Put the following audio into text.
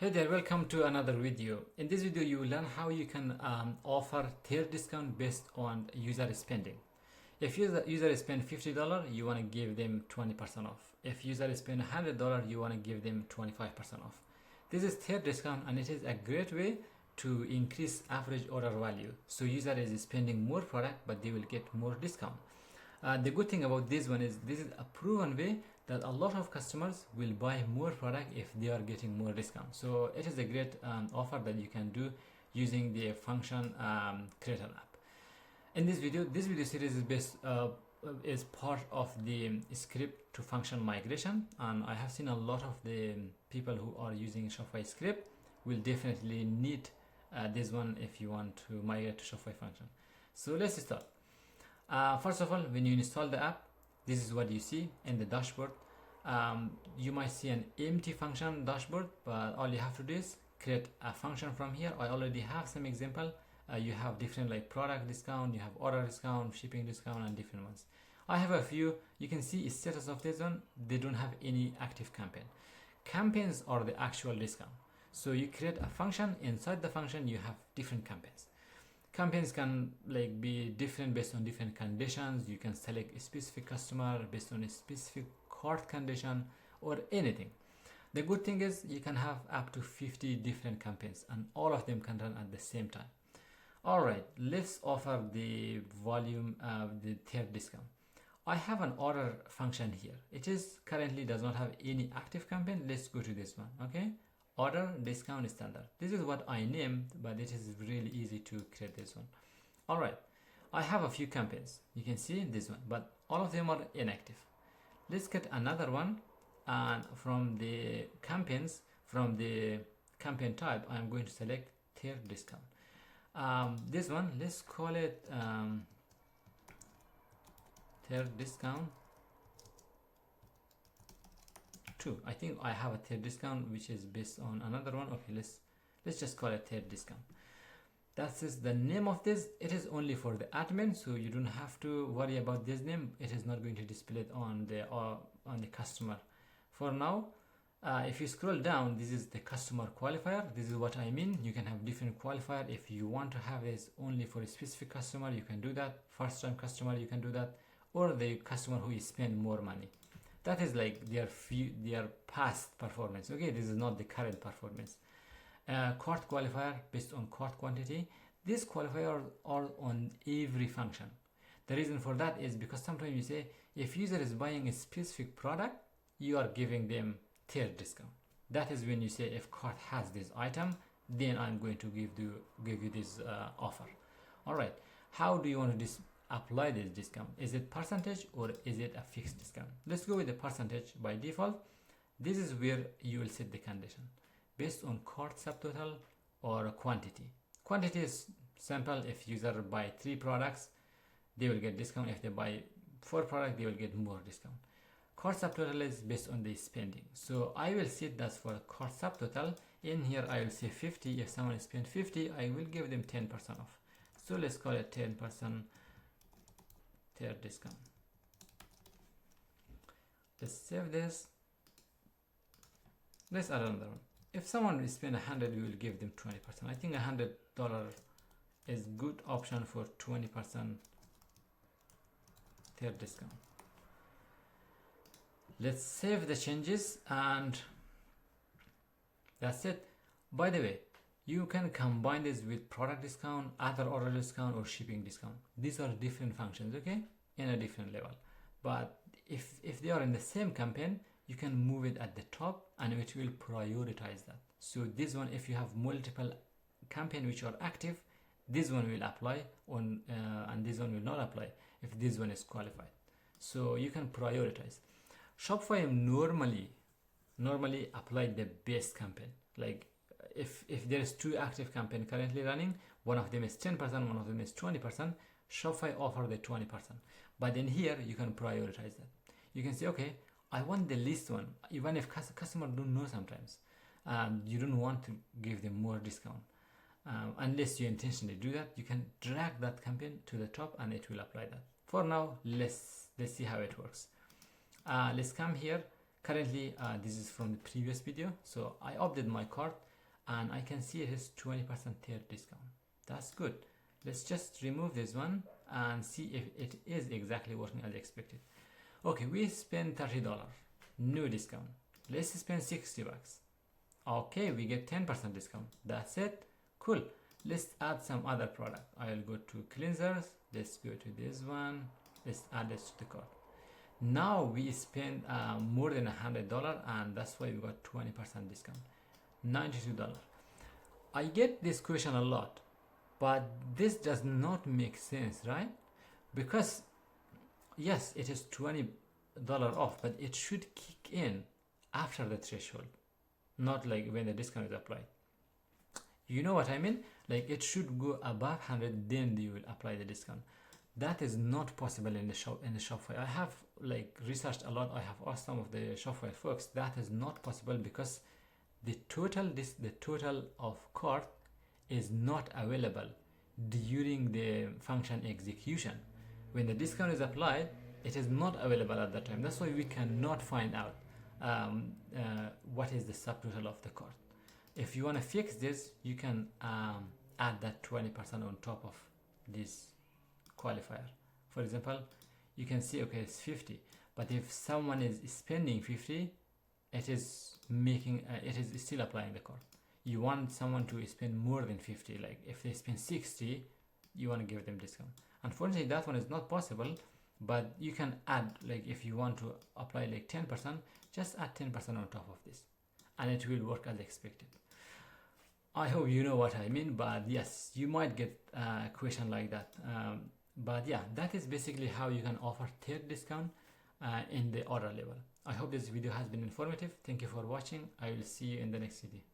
Hey there, welcome to another video. In this video, you will learn how you can offer tier discount based on user spending. If user spend $50, you want to give them 20% off. If user spend $100, you want to give them 25% off. This is tier discount and it is a great way to increase average order value. So user is spending more product, but they will get more discount. The good thing about this one is this is a proven way that a lot of customers will buy more product if they are getting more discount. So it is a great offer that you can do using the function creator app. In this video series is part of the script to function migration, and I have seen a lot of the people who are using Shopify script will definitely need this one if you want to migrate to Shopify function. So let's start. First of all, when you install the app, this is what you see in the dashboard. You might see an empty function dashboard, but all you have to do is create a function from here. I already have some example. You have different like product discount, you have order discount, shipping discount, and different ones. I have a few. You can see status of this one. They don't have any active campaign. Campaigns are the actual discount. So you create a function. Inside the function, you have different campaigns. Campaigns can like be different based on different conditions. You can select a specific customer based on a specific cart condition or anything. The good thing is you can have up to 50 different campaigns and all of them can run at the same time. Alright, let's offer the volume of the tier discount. I have an order function here. It is currently does not have any active campaign. Let's go to this one. Okay, order discount standard. This is what I named, but it is really easy to create this one. Alright, I have a few campaigns. You can see this one, but all of them are inactive. Let's get another one, and from the campaigns, from the campaign type, I'm going to select tier discount. This one, let's call it tier discount 2. I think I have a tier discount which is based on another one. Okay, let's just call it tier discount. That is the name of this. It is only for the admin, so you don't have to worry about this name. It is not going to display it on the customer. For now, if you scroll down, this is the customer qualifier. This is what I mean. You can have different qualifier. If you want to have this only for a specific customer, you can do that. First time customer, you can do that, or the customer who spend more money. That is like their past performance. Okay, this is not the current performance. Cart qualifier based on cart quantity. These qualifiers are on every function. The reason for that is because sometimes you say if user is buying a specific product, you are giving them tier discount. That is when you say if cart has this item, then I'm going to give you this offer. All right, how do you want to apply this discount? Is it percentage or is it a fixed discount? Let's go with the percentage by default. This is where you will set the condition based on cart subtotal or quantity. Quantity is simple. If user buy 3 products, they will get discount. If they buy 4 products, they will get more discount. Cart subtotal is based on the spending. So I will set that for cart subtotal. In here, I will say 50. If someone spend 50, I will give them 10% off. So let's call it 10% tier discount. Let's save this. Let's add another one. If someone will spend 100, we will give them 20%. I think $100 is good option for 20% tier discount. Let's save the changes, and that's it. By the way, you can combine this with product discount, other order discount, or shipping discount. These are different functions, okay, in a different level. But if they are in the same campaign, you can move it at the top and it will prioritize that. So this one, if you have multiple campaign which are active, this one will apply on and this one will not apply if this one is qualified. So you can prioritize. Shopify normally apply the best campaign. Like if there is 2 active campaign currently running, one of them is 10%, one of them is 20%, Shopify offer the 20%. But in here, you can prioritize that. You can say, okay, I want the least one. Even if customer don't know sometimes, you don't want to give them more discount. Unless you intentionally do that, you can drag that campaign to the top and it will apply that. For now, let's see how it works. Let's come here, Currently, this is from the previous video, so I updated my cart and I can see it is 20% tier discount. That's good. Let's just remove this one and see if it is exactly working as expected. Okay, we spend $30, no discount. Let's spend 60 bucks. Okay, we get 10% discount. That's it. Cool. Let's add some other product. I'll go to cleansers. Let's go to this one. Let's add this to the cart. Now we spend more than $100, and that's why we got 20% discount. $92. I get this question a lot, but this does not make sense, right? Because yes, it is $20 off, but it should kick in after the threshold, not like when the discount is applied. You know what I mean? Like it should go above 100, then you will apply the discount. That is not possible in the Shopify. I have like researched a lot. I have asked some of the Shopify folks. That is not possible because the total of cart is not available during the function execution. When the discount is applied, it is not available at that time. That's why we cannot find out what is the subtotal of the cart. If you want to fix this, you can add that 20% on top of this qualifier. For example, you can see, okay, it's 50, but if someone is spending 50, it is still applying the cart. You want someone to spend more than 50, like if they spend 60, you want to give them discount. Unfortunately, that one is not possible, but you can add, like if you want to apply like 10%, just add 10% on top of this, and it will work as expected. I hope you know what I mean, but yes, you might get a question like that. But yeah, that is basically how you can offer tiered discount in the order level. I hope this video has been informative. Thank you for watching. I will see you in the next video.